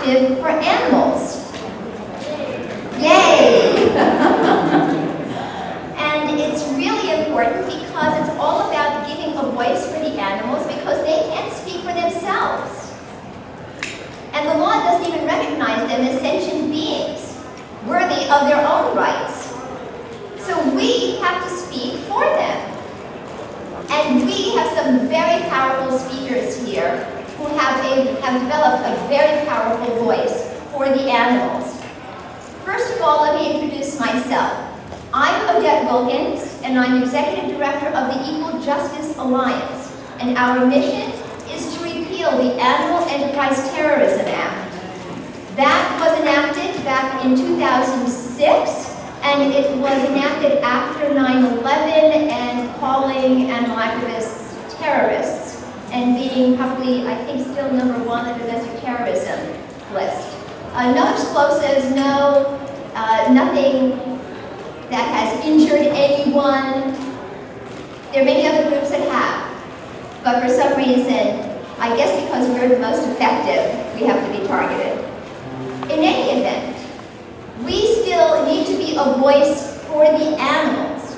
active for animals. Yay! And it's really important because it's all about giving a voice for the animals because they can't speak for themselves. And the law doesn't even recognize them as sentient beings, worthy of their own rights. So we have to speak for them. And we have some very powerful speakers here who have developed a very powerful voice for the animals. First of all, let me introduce myself. I'm Odette Wilkens, and I'm Executive Director of the Equal Justice Alliance. And our mission is to repeal the Animal Enterprise Terrorism Act. That was enacted back in 2006. And it was enacted after 9/11 and calling animal activists terrorists and being probably, I think, still #1 on the domestic terrorism list. No explosives, nothing that has injured anyone. There are many other groups that have, but for some reason, I guess because we're the most effective, we have to be targeted. In any event, we still need to be a voice for the animals.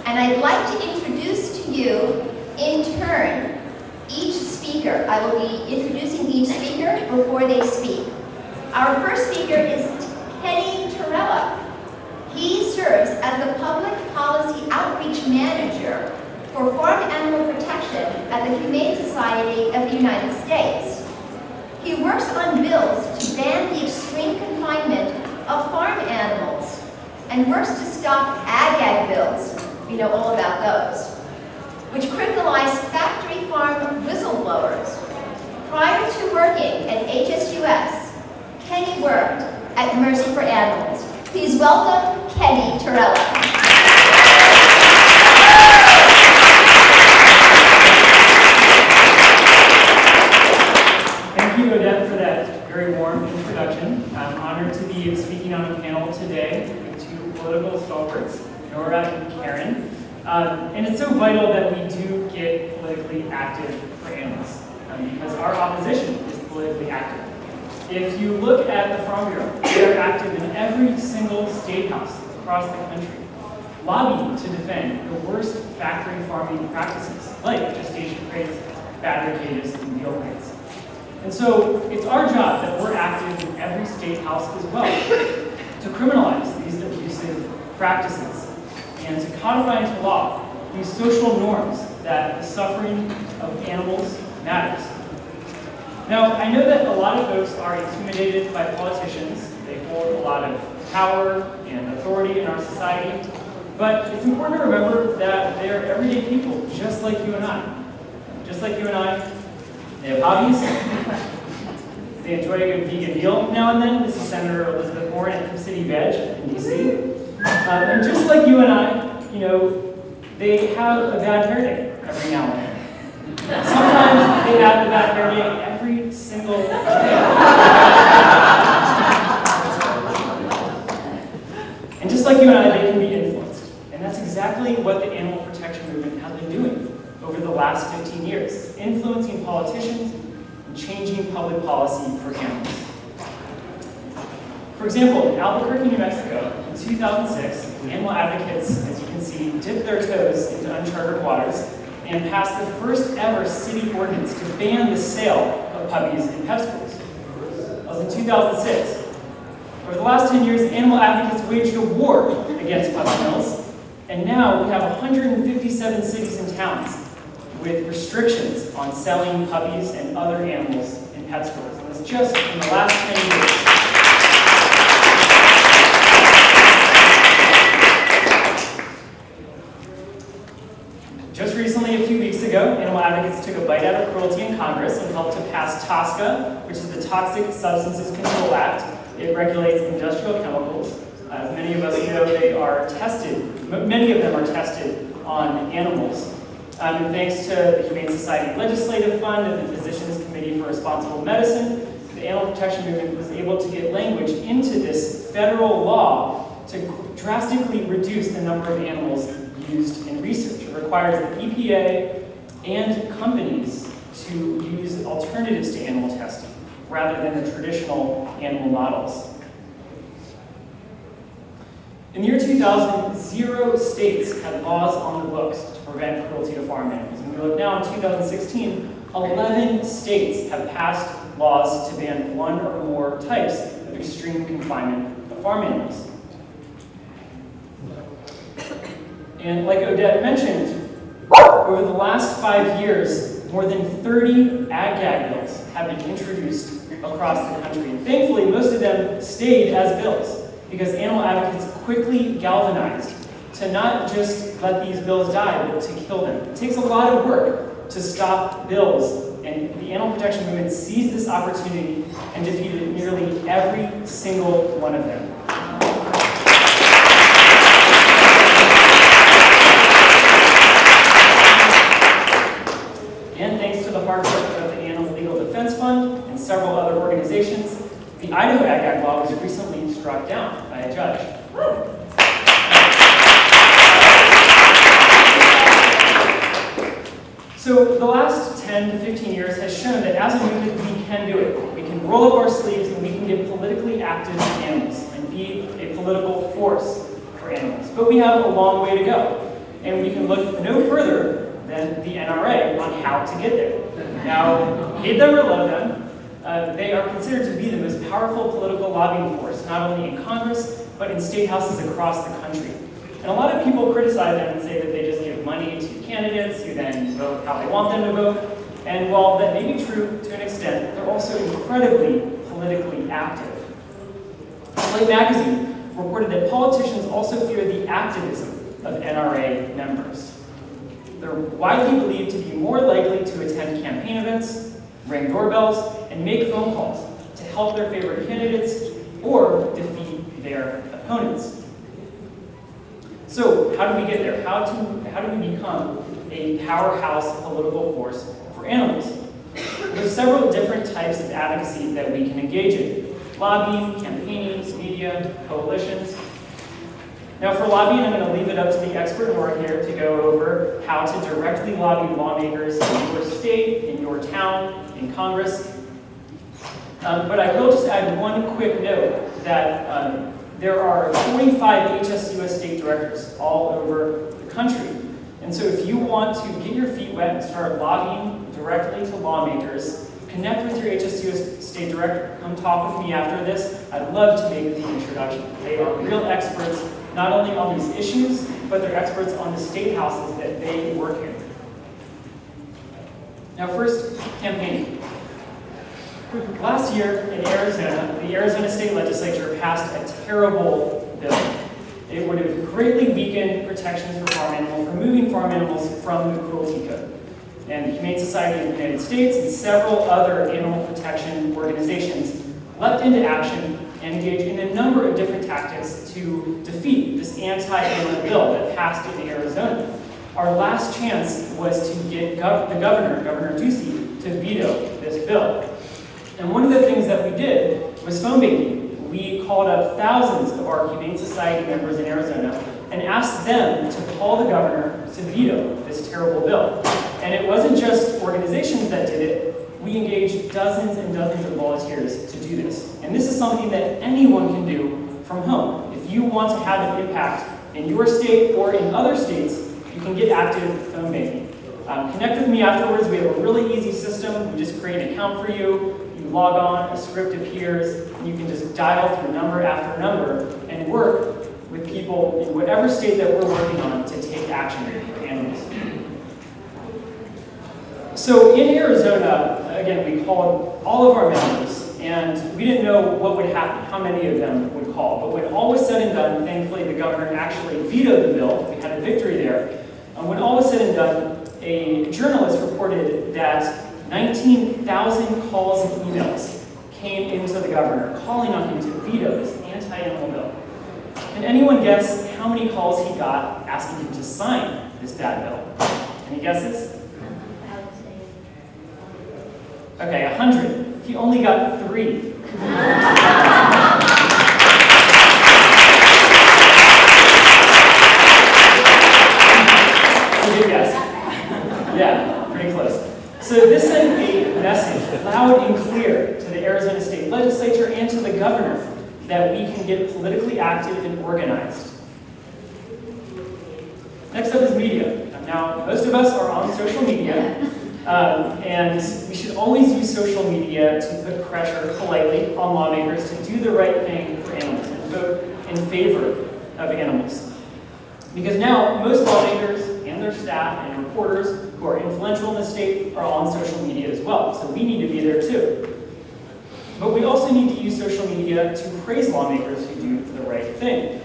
And I'd like to introduce to you, in turn, each speaker. I will be introducing each speaker before they speak. Our first speaker is Kenny Torrella. He serves as the Public Policy Outreach Manager for Farm Animal Protection at the Humane Society of the United States. He works on bills to ban the extreme confinement of farm animals and works to stop ag-gag bills, we know all about those, which criminalize factory farm whistleblowers. Prior to working at HSUS, Kenny worked at Mercy for Animals. Please welcome Kenny Torrella. Thank you, Odette, for that very warm introduction. I'm honored to be speaking on a panel today with two political stalwarts, Nora and Karen. And it's so vital that we do get politically active for animals because our opposition is politically active. If you look at the Farm Bureau, they are active in every single state house across the country, lobbying to defend the worst factory farming practices, like gestation crates, battery cages, and veal crates. And so it's our job that we're active in every state house as well to criminalize these abusive practices and to codify into law these social norms that the suffering of animals matters. Now, I know that a lot of folks are intimidated by politicians. They hold a lot of power and authority in our society, but it's important to remember that they are everyday people just like you and I. Just like you and I. They have hobbies. They enjoy a good vegan meal now and then. This is Senator Elizabeth Warren at City Veg in DC. And just like you and I, they have a bad hair day every now and then. Sometimes they have a bad hair day every single day. And just like you and I, they can be influenced. And that's exactly what the animal protection movement has been doing over the last 15 years, influencing politicians and changing public policy for animals. For example, in Albuquerque, New Mexico, in 2006, animal advocates, as you can see, dipped their toes into uncharted waters and passed the first ever city ordinance to ban the sale of puppies in pet stores. That was in 2006. Over the last 10 years, animal advocates waged a war against puppy mills, and now we have 157 cities and towns with restrictions on selling puppies and other animals in pet stores. And that's just in the last 10 years. Just recently, a few weeks ago, animal advocates took a bite out of cruelty in Congress and helped to pass TSCA, which is the Toxic Substances Control Act. It regulates industrial chemicals. As many of us know, they are tested, many of them are tested on animals. And thanks to the Humane Society Legislative Fund and the Physicians Committee for Responsible Medicine, the animal protection movement was able to get language into this federal law to drastically reduce the number of animals used in research. It requires the EPA and companies to use alternatives to animal testing. rather than the traditional animal models. In the year 2000, 0 states had laws on the books to prevent cruelty to farm animals. And we look now in 2016, 11 states have passed laws to ban one or more types of extreme confinement of farm animals. And like Odette mentioned, over the last 5 years, more than 30 ag-gag bills have been introduced across the country. And thankfully, most of them stayed as bills because animal advocates quickly galvanized to not just let these bills die, but to kill them. It takes a lot of work to stop bills, and the animal protection movement seized this opportunity and defeated nearly every single one of them. And thanks to the hard work of the Animal Legal Defense Fund and several other organizations, the Idaho ag-gag law was recently struck down by a judge. So the last 10 to 15 years has shown that as a movement, we can do it. We can roll up our sleeves and we can get politically active in animals and be a political force for animals. But we have a long way to go. And we can look no further than the NRA on how to get there. Now, hate them or love them, they are considered to be the most powerful political lobbying force, not only in Congress, but in state houses across the country. And a lot of people criticize them and say that they just give money to candidates who then vote how they want them to vote. And while that may be true to an extent, they're also incredibly politically active. Slate magazine reported that politicians also fear the activism of NRA members. They're widely believed to be more likely to attend campaign events, ring doorbells, and make phone calls to help their favorite candidates or defeat their opponents. So how do we get there? How do we become a powerhouse political force for animals? There's several different types of advocacy that we can engage in. Lobbying, campaigning, media, coalitions. Now for lobbying, I'm going to leave it up to the expert who are here to go over how to directly lobby lawmakers in your state, in your town, in Congress. But I will just add one quick note that there are 45 HSUS state directors all over the country. And so if you want to get your feet wet and start lobbying directly to lawmakers, connect with your HSUS state director. Come talk with me after this. I'd love to make the introduction. They are real experts, not only on these issues, but they're experts on the state houses that they work in. Now first, campaigning. Last year in Arizona, the Arizona State Legislature passed a terrible bill. It would have greatly weakened protections for farm animals, removing farm animals from the cruelty code. And the Humane Society of the United States and several other animal protection organizations leapt into action and engaged in a number of different tactics to defeat this anti-animal bill that passed in Arizona. Our last chance was to get the governor, Governor Ducey, to veto this bill. And one of the things that we did was phone banking. We called up thousands of our Humane Society members in Arizona and asked them to call the governor to veto this terrible bill. And it wasn't just organizations that did it. We engaged dozens and dozens of volunteers to do this. And this is something that anyone can do from home. If you want to have an impact in your state or in other states, you can get active with phone banking. Connect with me afterwards. We have a really easy system. We just create an account for you. You log on, a script appears, and you can just dial through number after number and work with people in whatever state that we're working on to take action for animals. So in Arizona, again, we called all of our members, and we didn't know what would happen, how many of them would call. But when all was said and done, thankfully the governor actually vetoed the bill. We had a victory there. And when all was said and done, a journalist reported that 19,000 calls and emails came into the governor calling on him to veto this anti-animal bill. Can anyone guess how many calls he got asking him to sign this bad bill? Any guesses? Okay, 100. He only got 3. Good guess. Yeah, pretty close. So this sent a message, loud loud and clear to the Arizona State Legislature and to the governor that we can get politically active and organized. Next up is media. Now, most of us are on social media, and we should always use social media to put pressure politely on lawmakers to do the right thing for animals and vote in favor of animals. Because now, most lawmakers and their staff and reporters who are influential in the state are on social media as well, so we need to be there too. But we also need to use social media to praise lawmakers who do the right thing.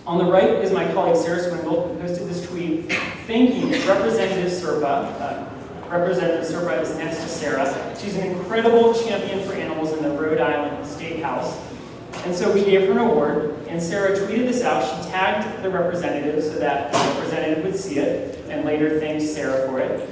On the right is my colleague Sarah Swingle, who posted this tweet thanking Representative Serpa. Representative Serpa is next to Sarah. She's an incredible champion for animals in the Rhode Island State House. And so we gave her an award, and Sarah tweeted this out. She tagged the representative so that the representative would see it, and later thanked Sarah for it.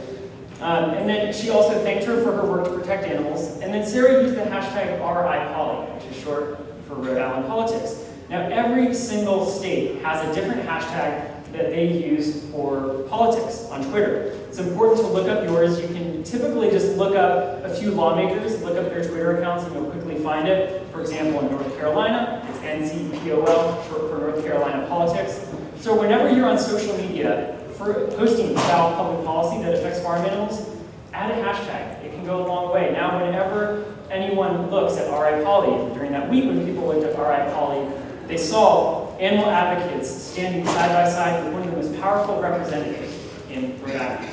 And then she also thanked her for her work to protect animals. And then Sarah used the hashtag #RIPolly, which is short for Rhode Island politics. Now, every single state has a different hashtag that they use for politics on Twitter. It's important to look up yours. You can typically just look up a few lawmakers, look up their Twitter accounts, and you'll quickly find it. For example, in North Carolina, it's NCPOL, short for North Carolina Politics. So whenever you're on social media for posting about public policy that affects farm animals, add a hashtag. It can go a long way. Now, whenever anyone looks at #RIPolly, during that week when people looked at #RIPolly, they saw animal advocates standing side by side with one of the most powerful representatives in Rhode Island.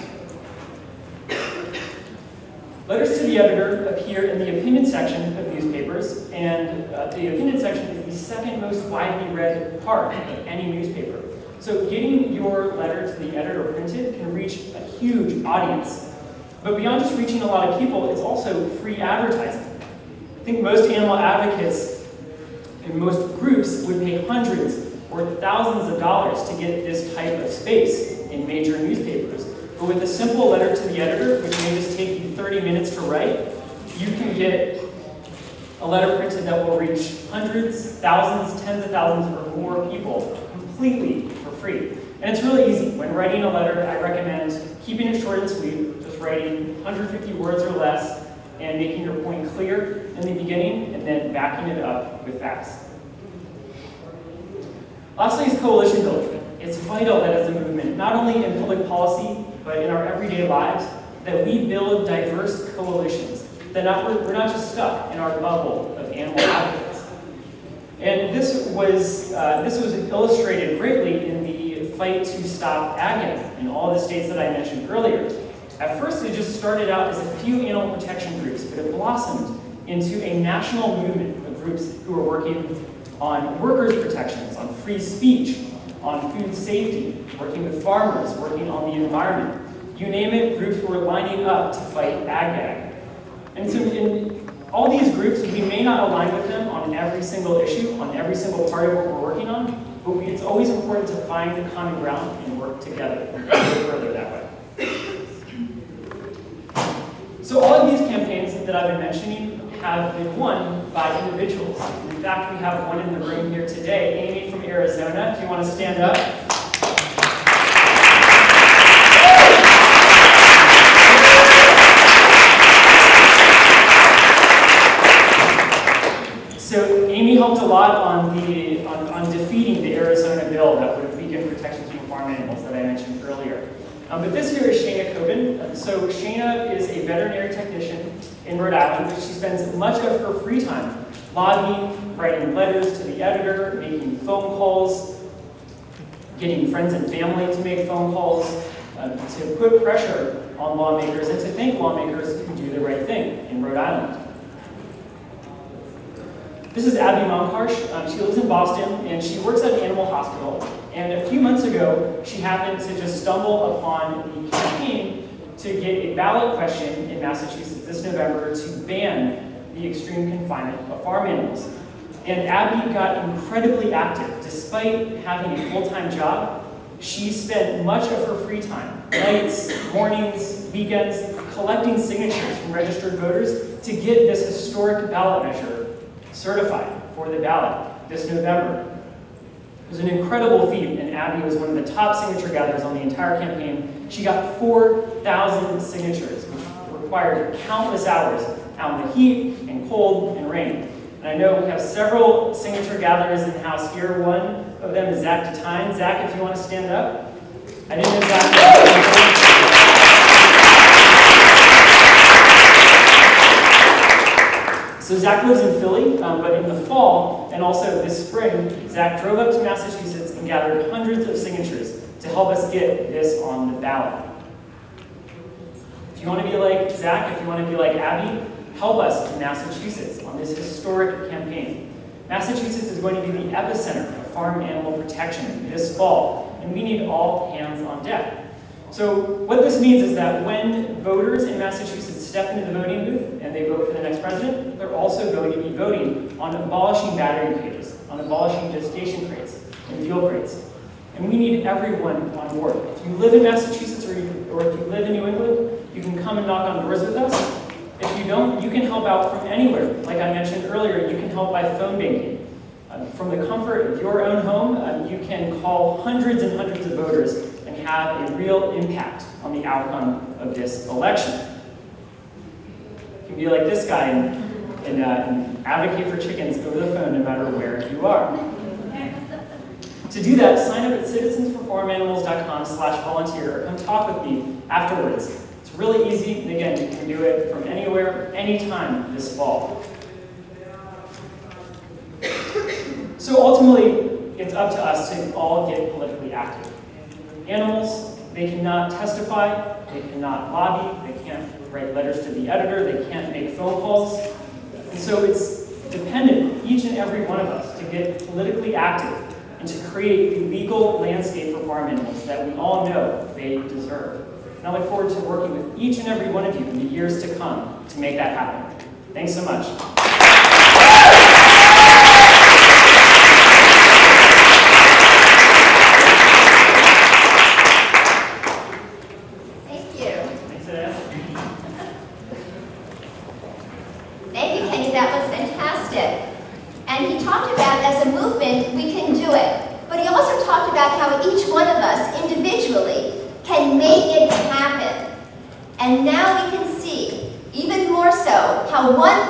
Letters to the editor appear in the opinion section of newspapers, and the opinion section is the second most widely read part of any newspaper. So getting your letter to the editor printed can reach a huge audience. But beyond just reaching a lot of people, it's also free advertising. I think most animal advocates and most groups would pay hundreds or thousands of dollars to get this type of space in major newspapers. But with a simple letter to the editor, which may just take you 30 minutes to write, you can get a letter printed that will reach hundreds, thousands, tens of thousands, or more people completely for free. And it's really easy. When writing a letter, I recommend keeping it short and sweet, just writing 150 words or less, and making your point clear in the beginning, and then backing it up with facts. Lastly is coalition building. It's vital that as a movement, not only in public policy, but in our everyday lives, that we build diverse coalitions. That we're not just stuck in our bubble of animal advocates. And this was illustrated greatly in the fight to stop ag-gag in all the states that I mentioned earlier. At first, it just started out as a few animal protection groups, but it blossomed into a national movement of groups who are working on workers' protections, on free speech, on food safety, working with farmers, working on the environment. You name it, groups were lining up to fight ag-gag. And so in all these groups, we may not align with them on every single issue, on every single part of what we're working on, but it's always important to find the common ground and work together and go further that way. So all of these campaigns that I've been mentioning have been won by individuals. In fact, we have one in the room here today, Amy from Arizona, if you want to stand up. So Amy helped a lot on defeating the Arizona bill that would weaken protections from farm animals that I mentioned earlier. But this here is Shayna Coben. So Shayna is a veterinary technician in Rhode Island, but she spends much of her free time lobbying, writing letters to the editor, making phone calls, getting friends and family to make phone calls, to put pressure on lawmakers and to thank lawmakers who do the right thing in Rhode Island. This is Abby Monkarsh. She lives in Boston, and she works at an animal hospital. And a few months ago, she happened to just stumble upon the campaign to get a ballot question in Massachusetts this November to ban the extreme confinement of farm animals. And Abby got incredibly active. Despite having a full-time job, she spent much of her free time, nights, mornings, weekends, collecting signatures from registered voters to get this historic ballot measure certified for the ballot this November. It was an incredible feat, and Abby was one of the top signature gatherers on the entire campaign. She got 4,000 signatures, which required countless hours out in the heat and cold and rain. And I know we have several signature gatherers in the house here. One of them is Zach Detine. Zach, if you want to stand up. I didn't know Zach. So Zach lives in Philly, but in the fall and also this spring, Zach drove up to Massachusetts and gathered hundreds of signatures to help us get this on the ballot. If you want to be like Zach, if you want to be like Abby, help us in Massachusetts on this historic campaign. Massachusetts is going to be the epicenter of farm animal protection this fall, and we need all hands on deck. So what this means is that when voters in Massachusetts step into the voting booth and they vote for the next president, they're also going to be voting on abolishing battery cages, on abolishing gestation crates and veal crates. And we need everyone on board. If you live in Massachusetts or if you live in New England, you can come and knock on doors with us. If you don't, you can help out from anywhere. Like I mentioned earlier, you can help by phone banking. From the comfort of your own home, you can call hundreds and hundreds of voters and have a real impact on the outcome of this election. You can be like this guy and advocate for chickens over the phone no matter where you are. To do that, sign up at citizensforfarmanimals.com/volunteer or come talk with me afterwards. It's really easy, and again, you can do it from anywhere, anytime this fall. So ultimately, it's up to us to all get politically active. Animals, they cannot testify, they cannot lobby, they can't write letters to the editor, they can't make phone calls. And so it's dependent on each and every one of us to get politically active and to create the legal landscape for farm animals that we all know they deserve. And I look forward to working with each and every one of you in the years to come to make that happen. Thanks so much. Thank you, Kenny. That was fantastic. And he talked about, as a movement, we can do it. But he also talked about how each one of us, individually, can make it happen. And now we can see, even more so, how one